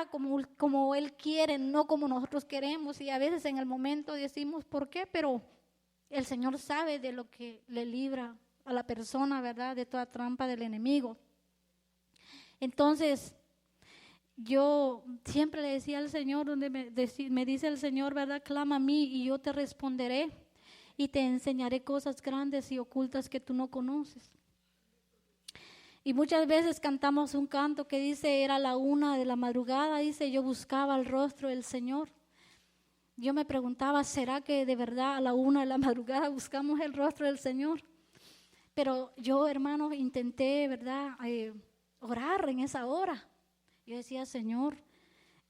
haga como Él quiere, no como nosotros queremos. Y a veces en el momento decimos, ¿por qué? Pero el Señor sabe de lo que le libra a la persona, ¿verdad? De toda trampa del enemigo. Entonces, yo siempre le decía al Señor, donde me dice el Señor, ¿verdad? Clama a mí y yo te responderé y te enseñaré cosas grandes y ocultas que tú no conoces. Y muchas veces cantamos un canto que dice, era la 1 de la madrugada, dice, yo buscaba el rostro del Señor. Yo me preguntaba, ¿será que de verdad a la 1 de la madrugada buscamos el rostro del Señor? Pero yo, hermanos, intenté, ¿verdad?, orar en esa hora. Yo decía, Señor,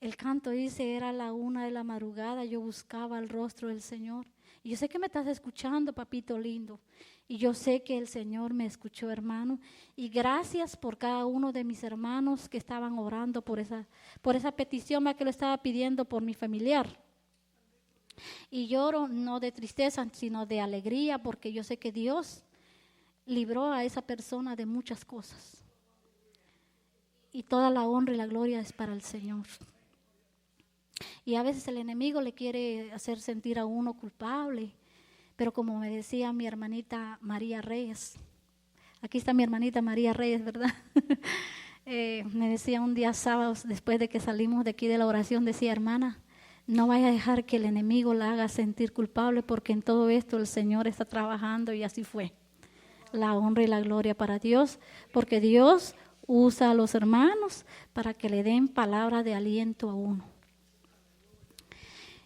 el canto dice, era la 1 de la madrugada, yo buscaba el rostro del Señor. Y yo sé que me estás escuchando, papito lindo. Y yo sé que el Señor me escuchó, hermano. Y gracias por cada uno de mis hermanos que estaban orando por esa petición que lo estaba pidiendo por mi familiar. Y lloro no de tristeza, sino de alegría, porque yo sé que Dios libró a esa persona de muchas cosas. Y toda la honra y la gloria es para el Señor. Y a veces el enemigo le quiere hacer sentir a uno culpable. Pero como me decía mi hermanita María Reyes, aquí está mi hermanita María Reyes, ¿verdad? Me decía un día sábado, después de que salimos de aquí de la oración, decía, hermana, no vaya a dejar que el enemigo la haga sentir culpable, porque en todo esto el Señor está trabajando. Y así fue. La honra y la gloria para Dios, porque Dios usa a los hermanos para que le den palabra de aliento a uno.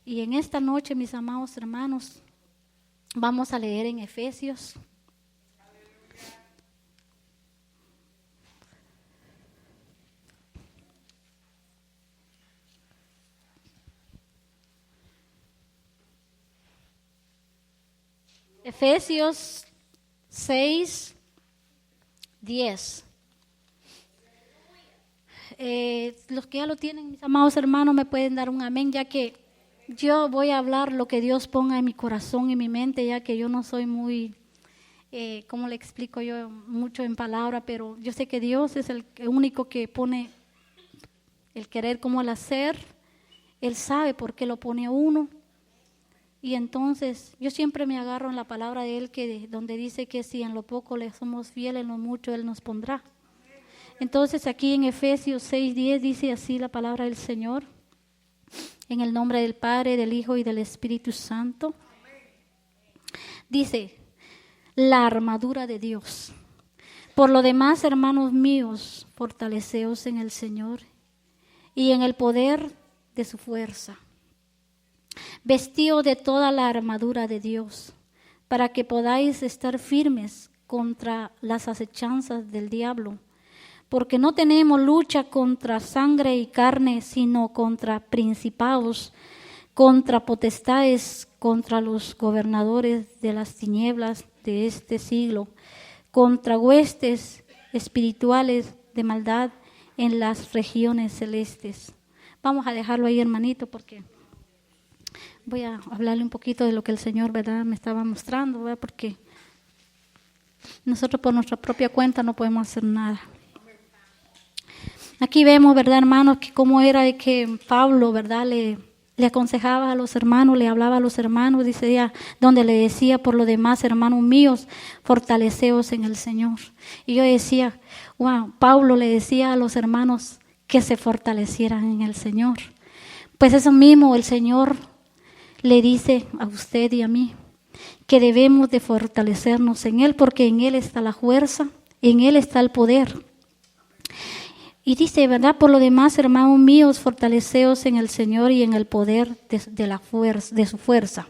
Y en esta noche, mis amados hermanos, vamos a leer en Efesios. Efesios 6, 10. Los que ya lo tienen, mis amados hermanos, me pueden dar un amén, ya que yo voy a hablar lo que Dios ponga en mi corazón y mi mente, ya que yo no soy muy, ¿cómo le explico yo? Mucho en palabra, pero yo sé que Dios es el único que pone el querer como el hacer. Él sabe por qué lo pone a uno. Y entonces yo siempre me agarro en la palabra de Él, donde dice que si en lo poco le somos fieles, en lo mucho Él nos pondrá. Entonces aquí en Efesios 6:10 dice así la palabra del Señor. En el nombre del Padre, del Hijo y del Espíritu Santo. Dice, la armadura de Dios. Por lo demás, hermanos míos, fortaleceos en el Señor y en el poder de su fuerza. Vestíos de toda la armadura de Dios, para que podáis estar firmes contra las acechanzas del diablo. Porque no tenemos lucha contra sangre y carne, sino contra principados, contra potestades, contra los gobernadores de las tinieblas de este siglo, contra huestes espirituales de maldad en las regiones celestes. Vamos a dejarlo ahí, hermanito, porque voy a hablarle un poquito de lo que el Señor, ¿verdad?, me estaba mostrando, ¿verdad? Porque nosotros por nuestra propia cuenta no podemos hacer nada. Aquí vemos, ¿verdad, hermanos, que cómo era de que Pablo, ¿verdad?, le aconsejaba a los hermanos, le hablaba a los hermanos, dice ya, donde le decía, por lo demás, hermanos míos, fortaleceos en el Señor. Y yo decía, wow, Pablo le decía a los hermanos que se fortalecieran en el Señor. Pues eso mismo el Señor le dice a usted y a mí, que debemos de fortalecernos en Él, porque en Él está la fuerza, en Él está el poder. Y dice, ¿verdad? Por lo demás, hermanos míos, fortaleceos en el Señor y en el poder de su fuerza.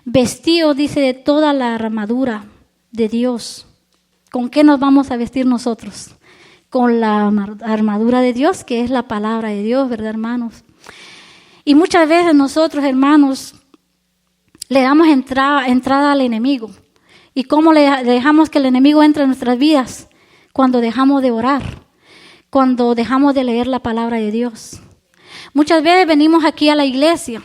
Vestíos, dice, de toda la armadura de Dios. ¿Con qué nos vamos a vestir nosotros? Con la armadura de Dios, que es la palabra de Dios, ¿verdad, hermanos? Y muchas veces nosotros, hermanos, le damos entrada al enemigo. ¿Y cómo le dejamos que el enemigo entre en nuestras vidas? Cuando dejamos de orar. Cuando dejamos de leer la palabra de Dios. Muchas veces venimos aquí a la iglesia,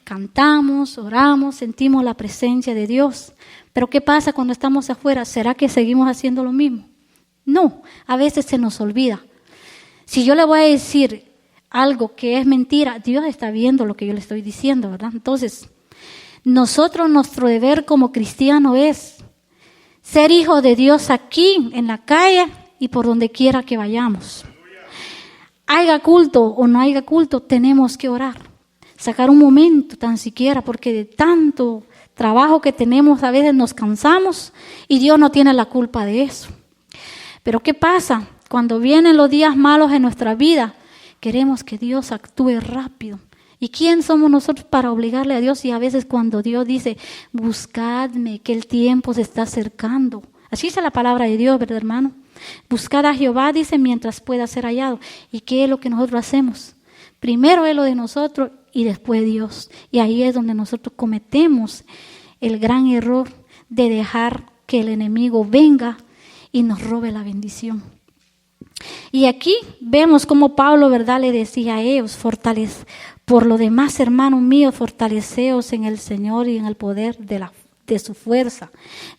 cantamos, oramos, sentimos la presencia de Dios. Pero ¿qué pasa cuando estamos afuera? ¿Será que seguimos haciendo lo mismo? No, a veces se nos olvida. Si yo le voy a decir algo que es mentira, Dios está viendo lo que yo le estoy diciendo, ¿verdad? Entonces, nosotros, nuestro deber como cristiano es ser hijo de Dios aquí, en la calle y por donde quiera que vayamos. Haya culto o no haya culto, tenemos que orar. Sacar un momento tan siquiera, porque de tanto trabajo que tenemos a veces nos cansamos y Dios no tiene la culpa de eso. Pero ¿qué pasa? Cuando vienen los días malos en nuestra vida, queremos que Dios actúe rápido. ¿Y quién somos nosotros para obligarle a Dios? Y a veces cuando Dios dice, buscadme, que el tiempo se está acercando. Así dice la palabra de Dios, ¿verdad, hermano? Buscad a Jehová, dice, mientras pueda ser hallado. ¿Y qué es lo que nosotros hacemos? Primero es lo de nosotros y después Dios. Y ahí es donde nosotros cometemos el gran error de dejar que el enemigo venga y nos robe la bendición. Y aquí vemos cómo Pablo, ¿verdad?, le decía a ellos, por lo demás, hermanos míos, fortaleceos en el Señor y en el poder de su fuerza.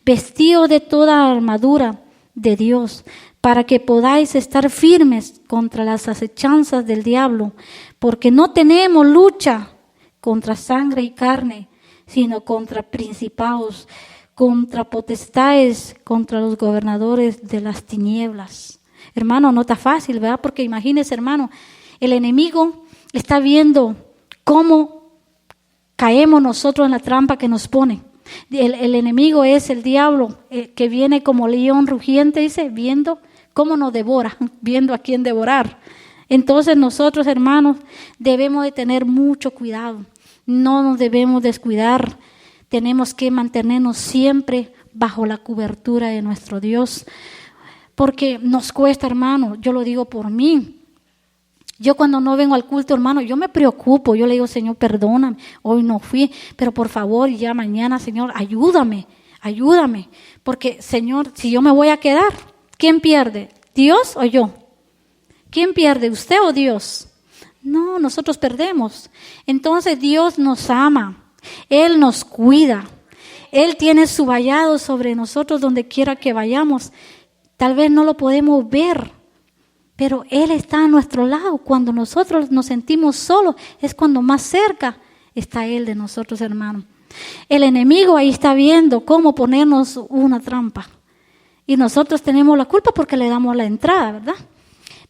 Vestidos de toda armadura de Dios, para que podáis estar firmes contra las acechanzas del diablo, porque no tenemos lucha contra sangre y carne, sino contra principados, contra potestades, contra los gobernadores de las tinieblas. Hermano, no está fácil, ¿verdad? Porque imagínese, hermano, el enemigo está viendo cómo caemos nosotros en la trampa que nos pone. El enemigo es el diablo que viene como león rugiente, dice, viendo cómo nos devora, viendo a quién devorar. Entonces nosotros, hermanos, debemos de tener mucho cuidado. No nos debemos descuidar. Tenemos que mantenernos siempre bajo la cobertura de nuestro Dios. Porque nos cuesta, hermano, yo lo digo por mí. Yo cuando no vengo al culto, hermano, yo me preocupo. Yo le digo, Señor, perdóname, hoy no fui, pero por favor, ya mañana, Señor, ayúdame. Porque, Señor, si yo me voy a quedar, ¿quién pierde? ¿Dios o yo? ¿Quién pierde, usted o Dios? No, nosotros perdemos. Entonces Dios nos ama, Él nos cuida, Él tiene su vallado sobre nosotros donde quiera que vayamos. Tal vez no lo podemos ver, pero Él está a nuestro lado. Cuando nosotros nos sentimos solos, es cuando más cerca está Él de nosotros, hermanos. El enemigo ahí está viendo cómo ponernos una trampa. Y nosotros tenemos la culpa porque le damos la entrada, ¿verdad?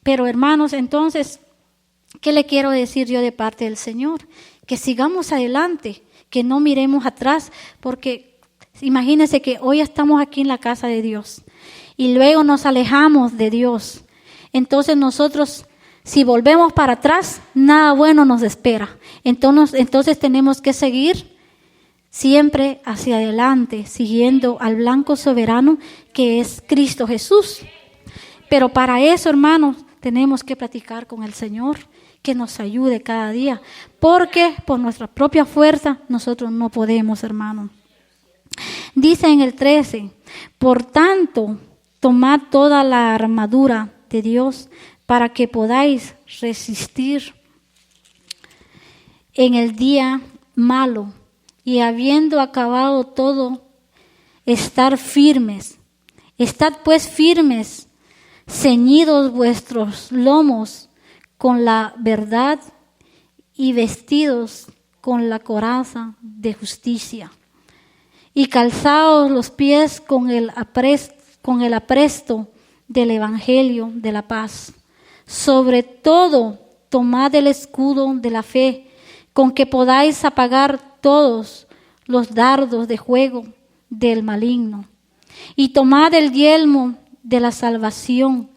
Pero, hermanos, entonces, ¿qué le quiero decir yo de parte del Señor? Que sigamos adelante, que no miremos atrás, porque imagínense que hoy estamos aquí en la casa de Dios y luego nos alejamos de Dios. Entonces nosotros, si volvemos para atrás, nada bueno nos espera. Entonces tenemos que seguir siempre hacia adelante, siguiendo al blanco soberano que es Cristo Jesús. Pero para eso, hermanos, tenemos que platicar con el Señor, que nos ayude cada día, porque por nuestra propia fuerza nosotros no podemos, hermanos. Dice en el 13, por tanto, tomad toda la armadura de Dios para que podáis resistir en el día malo y habiendo acabado todo, estar firmes. Estad pues firmes, ceñidos vuestros lomos con la verdad y vestidos con la coraza de justicia. Y calzaos los pies con el apresto del evangelio de la paz. Sobre todo, tomad el escudo de la fe, con que podáis apagar todos los dardos de fuego del maligno. Y tomad el yelmo de la salvación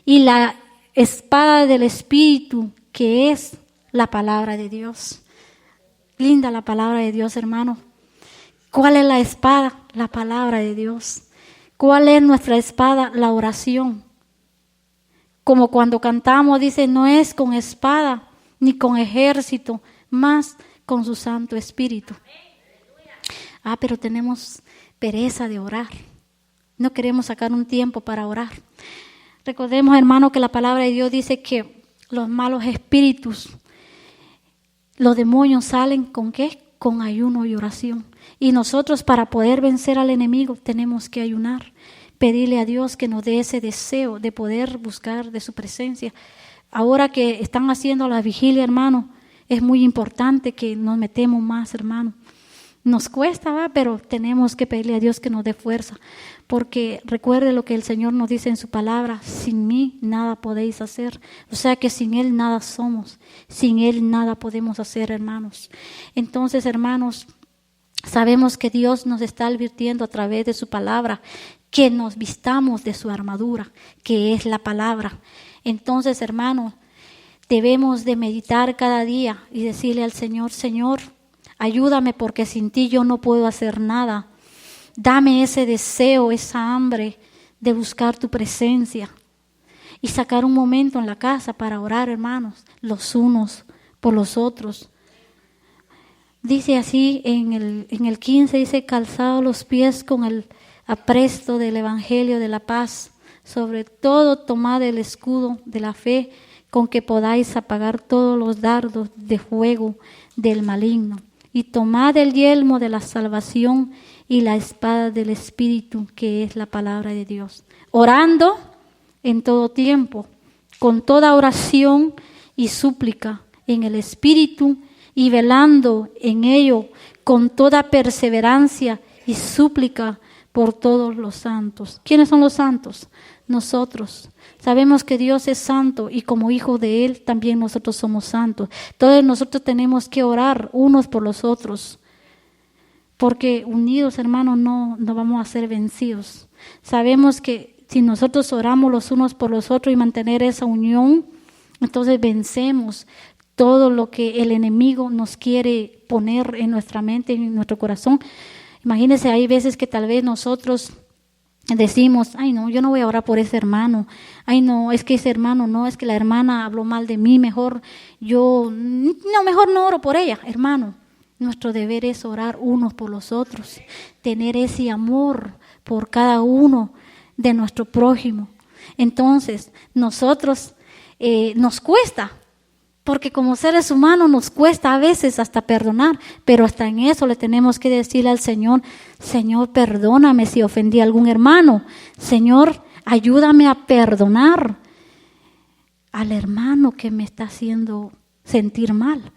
y la espada del Espíritu, que es la palabra de Dios. Linda la palabra de Dios, hermano. ¿Cuál es la espada? La palabra de Dios. ¿Cuál es nuestra espada? La oración. Como cuando cantamos, dice, no es con espada ni con ejército, más con su Santo Espíritu. Pero tenemos pereza de orar. No queremos sacar un tiempo para orar. Recordemos, hermano, que la palabra de Dios dice que los malos espíritus, los demonios salen ¿con qué? Con ayuno y oración. Y nosotros, para poder vencer al enemigo, tenemos que ayunar, pedirle a Dios que nos dé ese deseo de poder buscar de su presencia. ahora que están haciendo la vigilia, hermano, es muy importante que nos metemos más, hermano. Nos cuesta, ¿va? Pero tenemos que pedirle a Dios que nos dé fuerza, porque recuerde lo que el Señor nos dice en su palabra: sin mí nada podéis hacer. O sea que sin Él nada somos, sin Él nada podemos hacer, hermanos. Entonces, hermanos, sabemos que Dios nos está advirtiendo a través de su palabra que nos vistamos de su armadura, que es la palabra. Entonces, hermanos, debemos de meditar cada día y decirle al Señor: Señor, ayúdame, porque sin ti yo no puedo hacer nada. Dame ese deseo, esa hambre de buscar tu presencia y sacar un momento en la casa para orar, hermanos, los unos por los otros. Dice así en el 15, dice: calzados los pies con el apresto del evangelio de la paz, sobre todo tomad el escudo de la fe, con que podáis apagar todos los dardos de fuego del maligno. Y tomad el yelmo de la salvación y la espada del Espíritu, que es la palabra de Dios. Orando en todo tiempo, con toda oración y súplica en el Espíritu, y velando en ello con toda perseverancia y súplica por todos los santos. ¿Quiénes son los santos? Nosotros. Sabemos que Dios es santo y como hijos de Él también nosotros somos santos. Todos nosotros tenemos que orar unos por los otros, porque unidos, hermanos, no vamos a ser vencidos. Sabemos que si nosotros oramos los unos por los otros y mantener esa unión, entonces vencemos todo lo que el enemigo nos quiere poner en nuestra mente, en nuestro corazón. Imagínense, hay veces que tal vez nosotros decimos: ay no, yo no voy a orar por ese hermano, ay no, es que ese hermano no, es que la hermana habló mal de mí, mejor no oro por ella. Hermano, nuestro deber es orar unos por los otros, tener ese amor por cada uno de nuestro prójimo. Entonces, nosotros nos cuesta, porque como seres humanos nos cuesta a veces hasta perdonar, pero hasta en eso le tenemos que decirle al Señor: Señor, perdóname si ofendí a algún hermano. Señor, ayúdame a perdonar al hermano que me está haciendo sentir mal.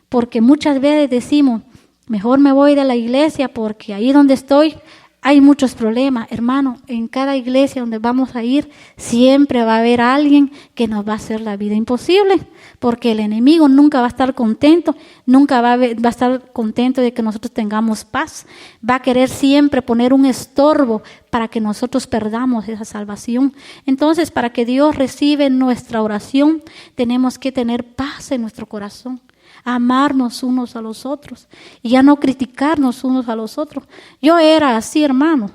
Porque muchas veces decimos: mejor me voy de la iglesia porque ahí donde estoy hay muchos problemas. Hermano, en cada iglesia donde vamos a ir siempre va a haber alguien que nos va a hacer la vida imposible, porque el enemigo nunca va a estar contento, nunca va a estar contento de que nosotros tengamos paz. Va a querer siempre poner un estorbo para que nosotros perdamos esa salvación. Entonces, para que Dios reciba nuestra oración, tenemos que tener paz en nuestro corazón, amarnos unos a los otros y ya no criticarnos unos a los otros. Yo era así, hermano.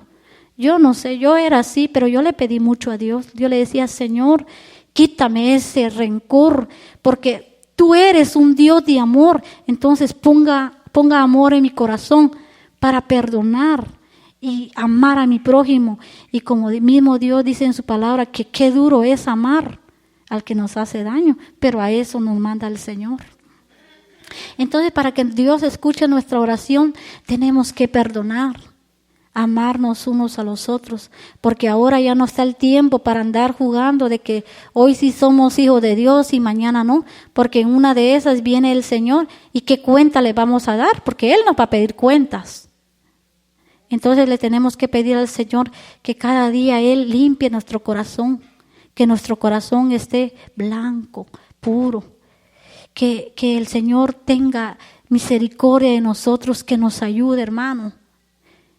Yo no sé, yo era así, pero yo le pedí mucho a Dios. Yo le decía: Señor, quítame ese rencor, porque tú eres un Dios de amor. Entonces ponga amor en mi corazón para perdonar y amar a mi prójimo. Y como mismo Dios dice en su palabra, que qué duro es amar al que nos hace daño, pero a eso nos manda el Señor. Entonces, para que Dios escuche nuestra oración, tenemos que perdonar, amarnos unos a los otros, porque ahora ya no está el tiempo para andar jugando de que hoy sí somos hijos de Dios y mañana no, porque en una de esas viene el Señor y qué cuenta le vamos a dar, porque Él nos va a pedir cuentas. Entonces le tenemos que pedir al Señor que cada día Él limpie nuestro corazón, que nuestro corazón esté blanco, puro. Que el Señor tenga misericordia de nosotros, que nos ayude, hermano.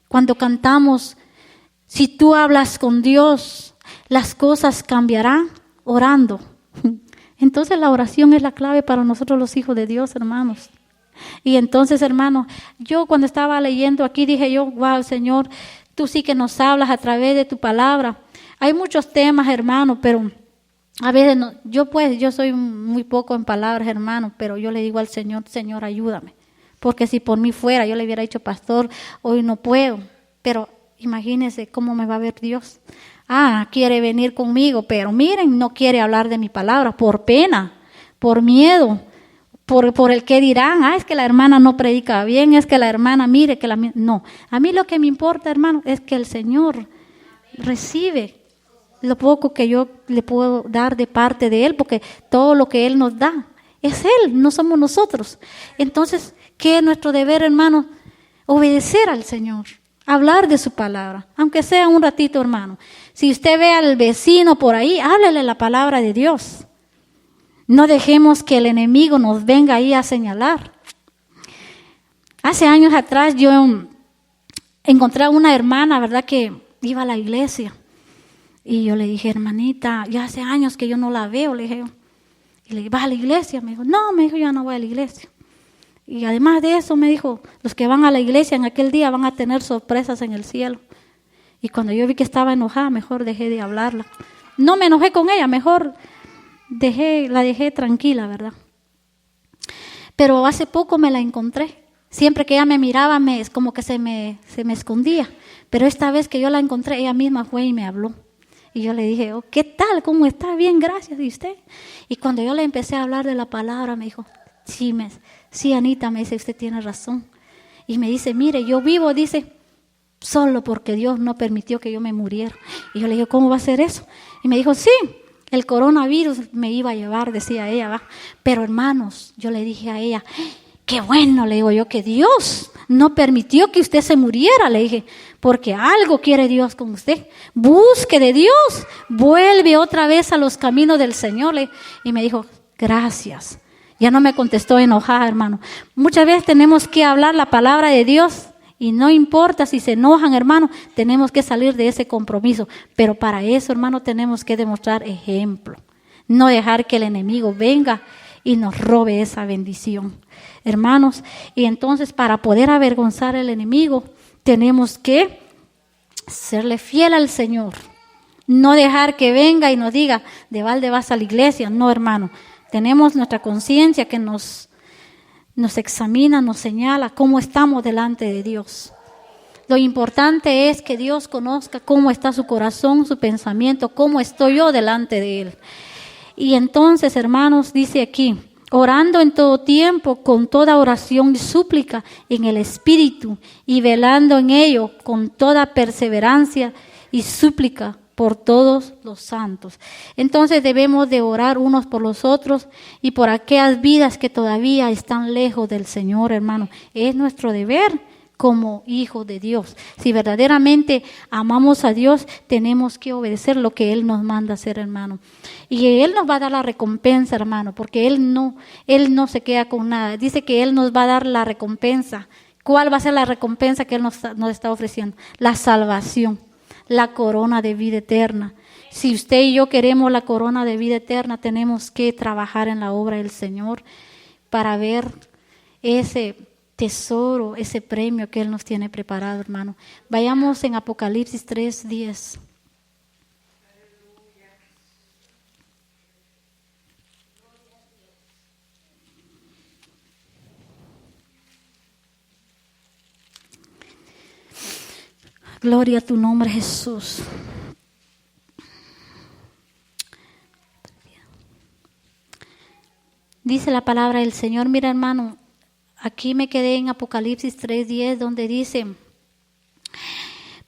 Cuando cantamos: si tú hablas con Dios, las cosas cambiarán orando. Entonces la oración es la clave para nosotros los hijos de Dios, hermanos. Y entonces, hermanos, yo cuando estaba leyendo aquí dije yo: wow, Señor, tú sí que nos hablas a través de tu palabra. Hay muchos temas, hermano, pero a veces no, yo soy muy poco en palabras, hermano, pero yo le digo al Señor: Señor, ayúdame. Porque si por mí fuera, yo le hubiera dicho: pastor, hoy no puedo. Pero imagínense cómo me va a ver Dios. Quiere venir conmigo, pero miren, no quiere hablar de mi palabra por pena, por miedo, por el que dirán: es que la hermana no predica bien, es que la hermana, mire, que no. A mí lo que me importa, hermano, es que el Señor recibe lo poco que yo le puedo dar de parte de Él, porque todo lo que Él nos da es Él, no somos nosotros. Entonces, ¿qué es nuestro deber, hermano? Obedecer al Señor, hablar de su palabra, aunque sea un ratito, hermano. Si usted ve al vecino por ahí, háblele la palabra de Dios. No dejemos que el enemigo nos venga ahí a señalar. Hace años atrás yo encontré a una hermana, ¿verdad?, que iba a la iglesia. Y yo le dije, hermanita, ya hace años que yo no la veo, le dije. Y le dije, ¿vas a la iglesia? Me dijo, no, me dijo, yo no voy a la iglesia. Y además de eso, me dijo, los que van a la iglesia en aquel día van a tener sorpresas en el cielo. Y cuando yo vi que estaba enojada, mejor dejé de hablarla. No me enojé con ella, mejor la dejé tranquila, ¿verdad? Pero hace poco me la encontré. Siempre que ella me miraba, es como que se me escondía. Pero esta vez que yo la encontré, ella misma fue y me habló. Y yo le dije, oh, ¿qué tal? ¿Cómo está? Bien, gracias. ¿Y usted? Y cuando yo le empecé a hablar de la palabra, me dijo, sí, Anita, me dice, usted tiene razón. Y me dice, mire, yo vivo, dice, solo porque Dios no permitió que yo me muriera. Y yo le dije, ¿cómo va a ser eso? Y me dijo, sí, el coronavirus me iba a llevar, decía ella, ¿va? Pero hermanos, yo le dije a ella, qué bueno, le digo yo, que Dios no permitió que usted se muriera, le dije, porque algo quiere Dios con usted. Busque de Dios, vuelve otra vez a los caminos del Señor. Y me dijo, gracias. Ya no me contestó enojada, hermano. Muchas veces tenemos que hablar la palabra de Dios y no importa si se enojan, hermano, tenemos que salir de ese compromiso. Pero para eso, hermano, tenemos que demostrar ejemplo. No dejar que el enemigo venga y nos robe esa bendición, hermanos. Y entonces, para poder avergonzar al enemigo, tenemos que serle fiel al Señor. No dejar que venga y nos diga, de balde vas a la iglesia. No, hermano. Tenemos nuestra conciencia que nos examina, nos señala cómo estamos delante de Dios. Lo importante es que Dios conozca cómo está su corazón, su pensamiento, cómo estoy yo delante de Él. Y entonces, hermanos, dice aquí, orando en todo tiempo, con toda oración y súplica en el Espíritu, y velando en ello con toda perseverancia y súplica por todos los santos. Entonces debemos de orar unos por los otros y por aquellas vidas que todavía están lejos del Señor, hermano. Es nuestro deber como hijos de Dios. Si verdaderamente amamos a Dios, tenemos que obedecer lo que Él nos manda hacer, hermano. Y Él nos va a dar la recompensa, hermano, porque Él no se queda con nada. Dice que Él nos va a dar la recompensa. ¿Cuál va a ser la recompensa que Él nos está ofreciendo? La salvación, la corona de vida eterna. Si usted y yo queremos la corona de vida eterna, tenemos que trabajar en la obra del Señor para ver ese tesoro, ese premio que Él nos tiene preparado, hermano. Vayamos en Apocalipsis 3:10. Gloria a tu nombre, Jesús. Dice la palabra del Señor, mira, hermano, aquí me quedé en Apocalipsis 3:10, donde dice,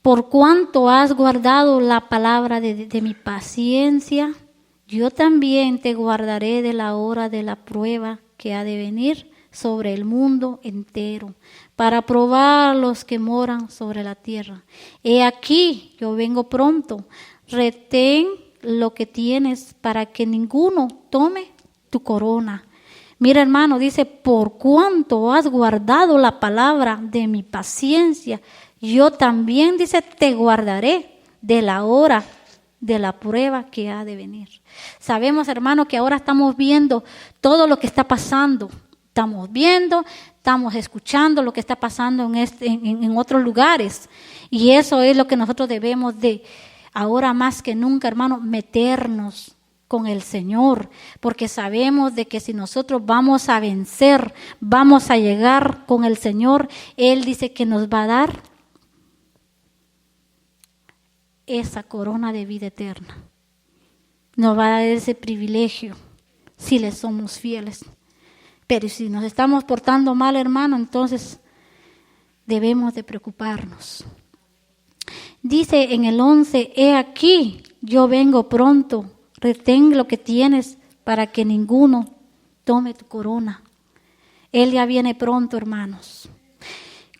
por cuanto has guardado la palabra de mi paciencia, yo también te guardaré de la hora de la prueba que ha de venir sobre el mundo entero, para probar a los que moran sobre la tierra. He aquí, yo vengo pronto, retén lo que tienes para que ninguno tome tu corona. Mira, hermano, dice, por cuanto has guardado la palabra de mi paciencia, yo también, dice, te guardaré de la hora de la prueba que ha de venir. Sabemos, hermano, que ahora estamos viendo todo lo que está pasando. Estamos viendo, estamos escuchando lo que está pasando en otros lugares. Y eso es lo que nosotros debemos de, ahora más que nunca, hermano, meternos con el Señor. Porque sabemos de que si nosotros vamos a vencer, vamos a llegar con el Señor, Él dice que nos va a dar esa corona de vida eterna. Nos va a dar ese privilegio si le somos fieles. Pero si nos estamos portando mal, hermano, entonces debemos de preocuparnos. Dice en el 11, he aquí, yo vengo pronto, retén lo que tienes para que ninguno tome tu corona. Él ya viene pronto, hermanos.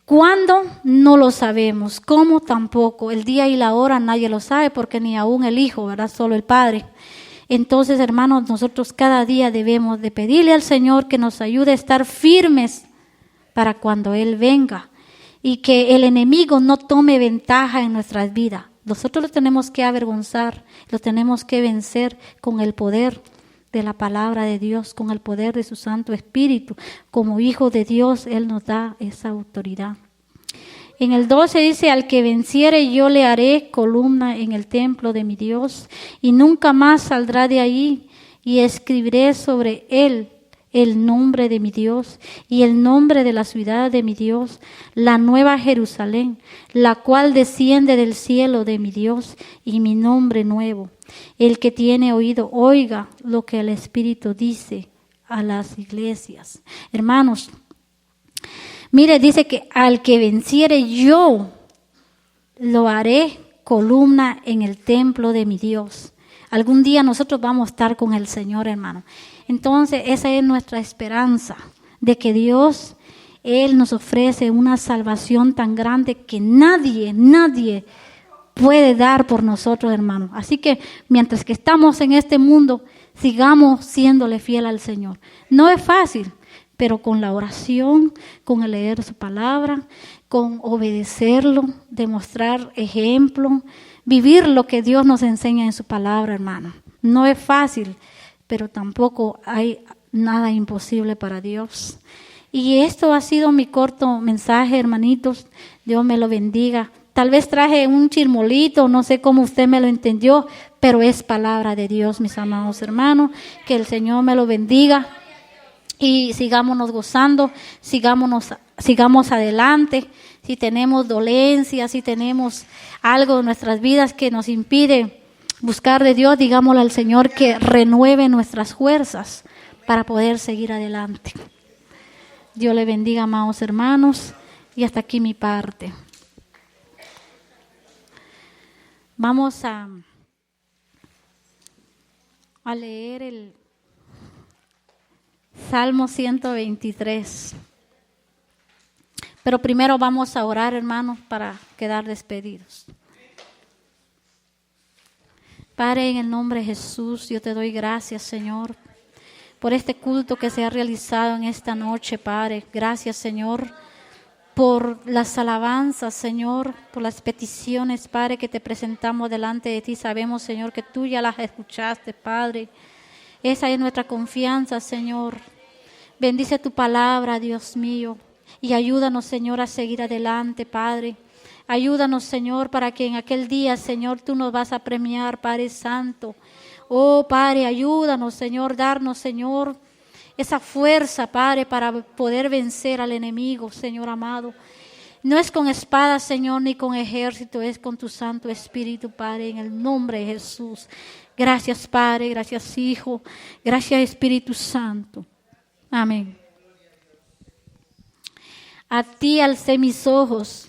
¿Cuándo? No lo sabemos. ¿Cómo? Tampoco. El día y la hora nadie lo sabe porque ni aún el Hijo, ¿verdad? Solo el Padre. Entonces, hermanos, nosotros cada día debemos de pedirle al Señor que nos ayude a estar firmes para cuando Él venga y que el enemigo no tome ventaja en nuestras vidas. Nosotros lo tenemos que avergonzar, lo tenemos que vencer con el poder de la palabra de Dios, con el poder de su Santo Espíritu. Como hijo de Dios, Él nos da esa autoridad. En el 12 dice, al que venciere yo le haré columna en el templo de mi Dios y nunca más saldrá de ahí, y escribiré sobre él el nombre de mi Dios y el nombre de la ciudad de mi Dios, la nueva Jerusalén, la cual desciende del cielo de mi Dios, y mi nombre nuevo. El que tiene oído, oiga lo que el Espíritu dice a las iglesias. Hermanos, mire, dice que al que venciere yo lo haré columna en el templo de mi Dios. Algún día nosotros vamos a estar con el Señor, hermano. Entonces, esa es nuestra esperanza, de que Dios, Él nos ofrece una salvación tan grande que nadie puede dar por nosotros, hermano. Así que mientras que estamos en este mundo, sigamos siéndole fiel al Señor. No es fácil, pero con la oración, con el leer su palabra, con obedecerlo, demostrar ejemplo, vivir lo que Dios nos enseña en su palabra, hermano. No es fácil, pero tampoco hay nada imposible para Dios. Y esto ha sido mi corto mensaje, hermanitos. Dios me lo bendiga. Tal vez traje un chirmolito, no sé cómo usted me lo entendió, pero es palabra de Dios, mis amados hermanos. Que el Señor me lo bendiga y sigámonos gozando, sigamos adelante. Si tenemos dolencias, si tenemos algo en nuestras vidas que nos impide buscar de Dios, digámosle al Señor que renueve nuestras fuerzas para poder seguir adelante. Dios le bendiga, amados hermanos, y hasta aquí mi parte. Vamos a leer el Salmo 123. Pero primero vamos a orar, hermanos, para quedar despedidos. Padre, en el nombre de Jesús, yo te doy gracias, Señor, por este culto que se ha realizado en esta noche, Padre. Gracias, Señor, por las alabanzas, Señor, por las peticiones, Padre, que te presentamos delante de ti. Sabemos, Señor, que tú ya las escuchaste, Padre. Esa es nuestra confianza, Señor. Bendice tu palabra, Dios mío, y ayúdanos, Señor, a seguir adelante, Padre. Ayúdanos, Señor, para que en aquel día, Señor, tú nos vas a premiar, Padre Santo. Oh, Padre, ayúdanos, Señor, darnos, Señor, esa fuerza, Padre, para poder vencer al enemigo, Señor amado. No es con espada, Señor, ni con ejército, es con tu Santo Espíritu, Padre, en el nombre de Jesús. Gracias, Padre, gracias, Hijo, gracias, Espíritu Santo. Amén. A ti alcé mis ojos,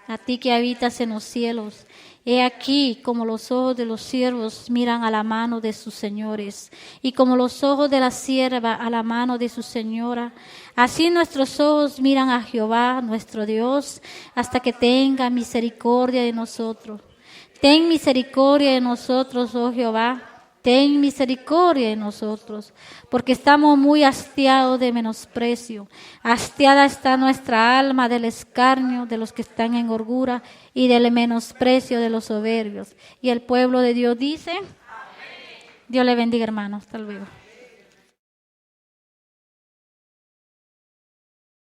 a ti que habitas en los cielos. He aquí como los ojos de los siervos miran a la mano de sus señores, y como los ojos de la sierva a la mano de su señora, así nuestros ojos miran a Jehová, nuestro Dios, hasta que tenga misericordia de nosotros. Ten misericordia de nosotros, oh Jehová, ten misericordia de nosotros, porque estamos muy hastiados de menosprecio. Hastiada está nuestra alma del escarnio de los que están en holgura y del menosprecio de los soberbios. Y el pueblo de Dios dice, amén. Dios le bendiga, hermanos. Hasta luego.